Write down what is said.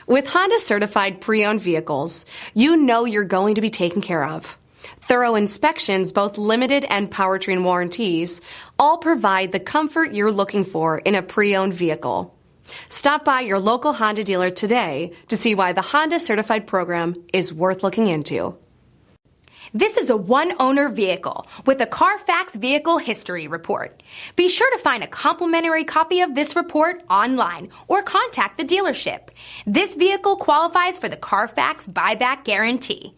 With Honda certified pre-owned vehicles, you know you're going to be taken care of. Thorough inspections, both limited and powertrain warranties, all provide the comfort you're looking for in a pre-owned vehicle. Stop by your local Honda dealer today to see why the Honda certified program is worth looking into. This is a one-owner vehicle with a Carfax Vehicle History Report. Be sure to find a complimentary copy of this report online or contact the dealership. This vehicle qualifies for the Carfax Buyback Guarantee.